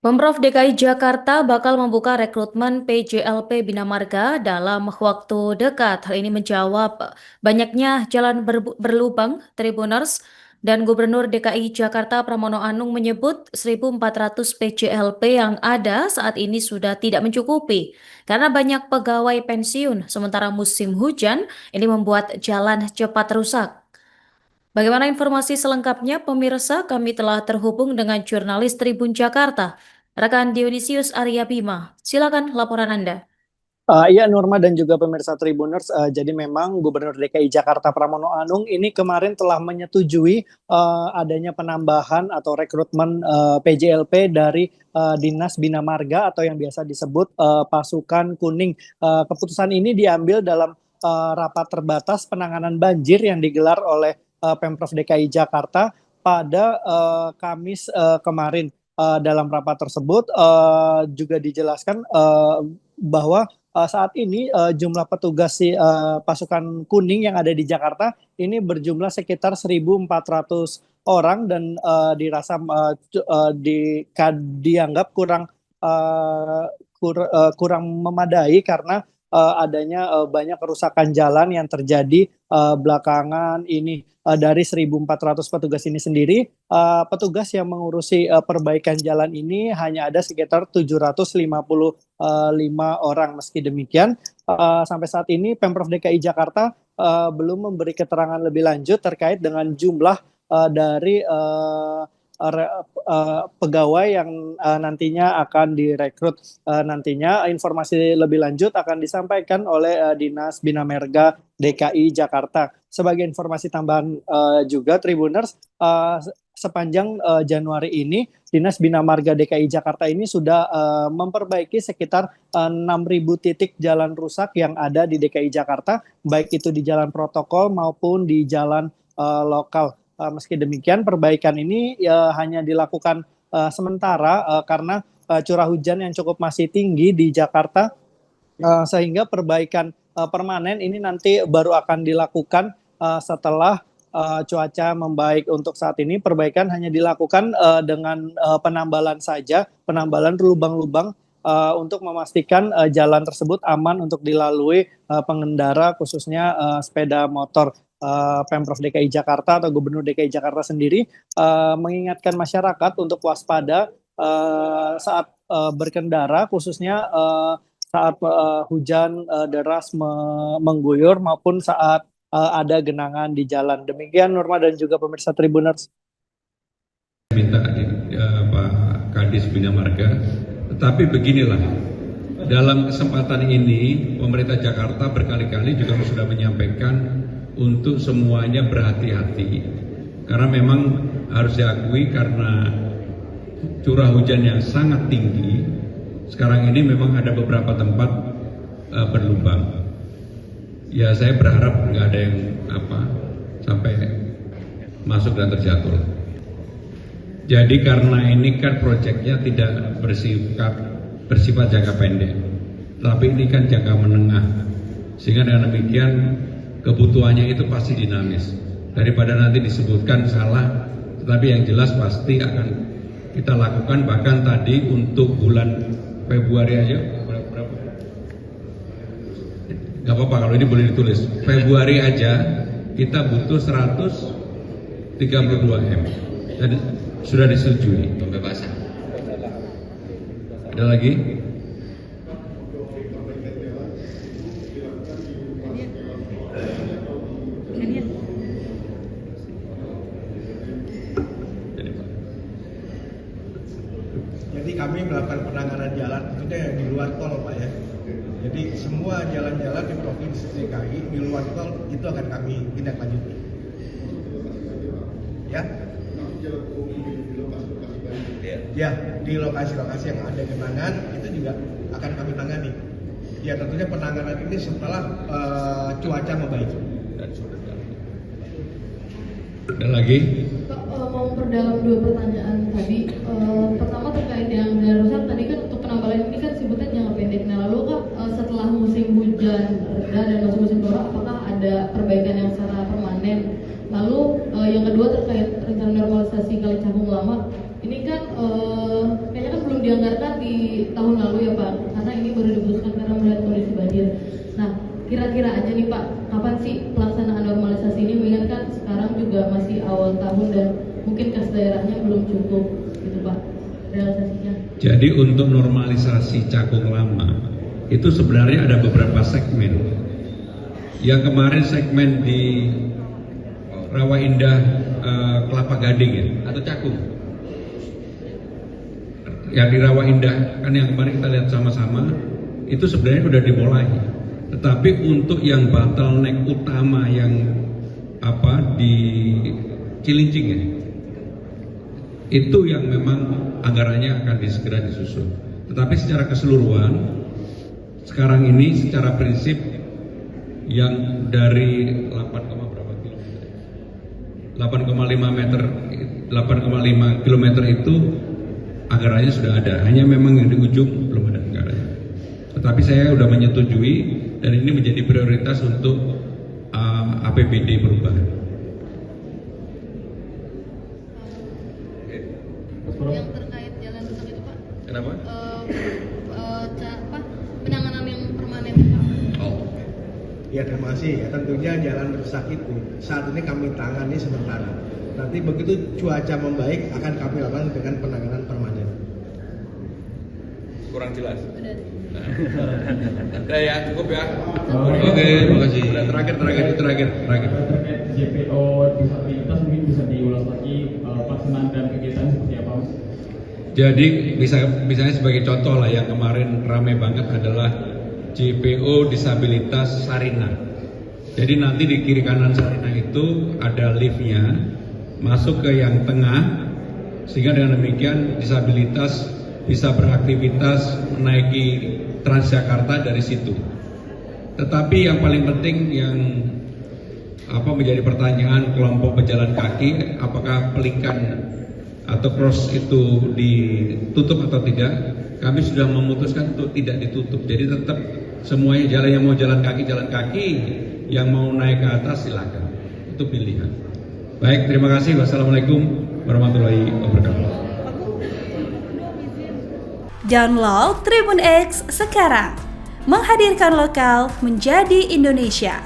Pemprov DKI Jakarta bakal membuka rekrutmen PJLP Bina Marga dalam waktu dekat. Hal ini menjawab banyaknya jalan berlubang Tribuners dan Gubernur DKI Jakarta Pramono Anung menyebut 1.400 PJLP yang ada saat ini sudah tidak mencukupi karena banyak pegawai pensiun sementara musim hujan ini membuat jalan cepat rusak. Bagaimana informasi selengkapnya, pemirsa? Kami telah terhubung dengan jurnalis Tribun Jakarta, rekan Dionysius Arya Bima. Silakan laporan Anda. Iya Nurma dan juga pemirsa Tribuners, jadi memang Gubernur DKI Jakarta Pramono Anung ini kemarin telah menyetujui adanya penambahan atau rekrutmen PJLP dari Dinas Bina Marga atau yang biasa disebut Pasukan Kuning. Keputusan ini diambil dalam rapat terbatas penanganan banjir yang digelar oleh Pemprov DKI Jakarta pada Kamis kemarin. Dalam rapat tersebut juga dijelaskan bahwa saat ini jumlah petugas pasukan kuning yang ada di Jakarta ini berjumlah sekitar 1.400 orang dan dianggap kurang memadai karena adanya banyak kerusakan jalan yang terjadi belakangan ini. Dari 1.400 petugas ini sendiri, petugas yang mengurusi perbaikan jalan ini hanya ada sekitar 755 orang. Meski demikian, sampai saat ini Pemprov DKI Jakarta belum memberi keterangan lebih lanjut terkait dengan jumlah dari pegawai yang nantinya akan direkrut. Nantinya informasi lebih lanjut akan disampaikan oleh Dinas Bina Marga DKI Jakarta. Sebagai informasi tambahan juga Tribuners, sepanjang Januari ini Dinas Bina Marga DKI Jakarta ini sudah memperbaiki sekitar 6.000 titik jalan rusak yang ada di DKI Jakarta, baik itu di jalan protokol maupun di jalan lokal. Meski demikian, perbaikan ini hanya dilakukan sementara karena curah hujan yang cukup masih tinggi di Jakarta, sehingga perbaikan permanen ini nanti baru akan dilakukan setelah cuaca membaik. Untuk saat ini perbaikan hanya dilakukan dengan penambalan saja, penambalan lubang-lubang untuk memastikan jalan tersebut aman untuk dilalui pengendara khususnya sepeda motor. Pemprov DKI Jakarta atau Gubernur DKI Jakarta sendiri mengingatkan masyarakat untuk waspada saat berkendara, khususnya saat hujan deras mengguyur maupun saat ada genangan di jalan. Demikian Nurma dan juga pemirsa Tribuners. Minta Pak Kadis Bina Marga, tetapi beginilah, dalam kesempatan ini pemerintah Jakarta berkali-kali juga sudah menyampaikan untuk semuanya berhati-hati, karena memang harus diakui karena curah hujan yang sangat tinggi sekarang ini memang ada beberapa tempat berlubang. Ya saya berharap nggak ada yang sampai masuk dan terjatuh. Jadi karena ini kan proyeknya tidak bersifat jangka pendek, tapi ini kan jangka menengah, sehingga dengan demikian kebutuhannya itu pasti dinamis. Daripada nanti disebutkan salah, tetapi yang jelas pasti akan kita lakukan. Bahkan tadi untuk bulan Februari aja, berapa? Gak apa-apa kalau ini boleh ditulis. Februari aja kita butuh 132 M. Dan sudah disetujui pembebasan. Ada lagi? Jadi kami melakukan penanganan jalan tentunya yang di luar tol, Pak ya. Jadi semua jalan-jalan di Provinsi DKI di luar tol itu akan kami tindak lanjuti. Ya. Ya, di lokasi-lokasi yang ada genangan itu juga akan kami tangani. Ya tentunya penanganan ini setelah cuaca membaik. Ada lagi? Mau perdalam dua pertanyaan tadi. Pertama terkait yang jalan rusak tadi kan untuk penambalan ini kan sebutnya jangka pendek. Nah lalu Kak, setelah musim hujan reda dan masuk musim kemarau, apakah ada perbaikan yang secara permanen? Lalu yang kedua terkait rencana normalisasi Kali Cakung Lama, ini kan kayaknya kan belum dianggarkan di tahun lalu ya Pak, karena ini baru diputuskan karena melihat kondisi banjir. Nah, kira-kira aja nih Pak, kapan sih pelaksanaan normalisasi ini? Mengingat kan sekarang juga masih awal tahun dan mungkin kas daerahnya belum cukup gitu Pak, realisasinya. Jadi untuk normalisasi Cakung Lama itu sebenarnya ada beberapa segmen. Yang kemarin segmen di Rawa Indah, Kelapa Gading ya, atau Cakung. Yang di Rawa Indah kan yang kemarin kita lihat sama-sama itu sebenarnya sudah dimulai. Tetapi untuk yang bottleneck utama yang di Cilincing ya, itu yang memang anggarannya akan segera disusun. Tetapi secara keseluruhan sekarang ini secara prinsip yang dari 8,5 kilometer itu anggarannya sudah ada, hanya memang yang di ujung belum ada anggarannya. Tetapi saya sudah menyetujui dan ini menjadi prioritas untuk APBD perubahan. Yang terkait jalan rusak itu Pak, Kenapa? penanganan yang permanen Pak. Oh, Ya terima kasih. Ya, tentunya jalan rusak itu saat ini kami tangani sementara. Nanti begitu cuaca membaik akan kami lakukan dengan penanganan permanen. kurang jelas. Udah. Udah ya, cukup ya. Oke, makasih. Terakhir. Terkait JPO disabilitas mungkin bisa diulas lagi pelaksanaan dan kegiatan seperti apa Mas? Jadi misalnya sebagai contoh lah yang kemarin ramai banget adalah JPO disabilitas Sarina. Jadi nanti di kiri kanan Sarina itu ada liftnya masuk ke yang tengah, sehingga dengan demikian disabilitas bisa beraktivitas menaiki Transjakarta dari situ. Tetapi yang paling penting yang menjadi pertanyaan kelompok pejalan kaki, apakah pelikan atau cross itu ditutup atau tidak? Kami sudah memutuskan untuk tidak ditutup. Jadi tetap semuanya jalan, yang mau jalan kaki, yang mau naik ke atas silakan. Itu pilihan. Baik, terima kasih. Wassalamualaikum warahmatullahi wabarakatuh. Download Tribun X sekarang, menghadirkan lokal menjadi Indonesia.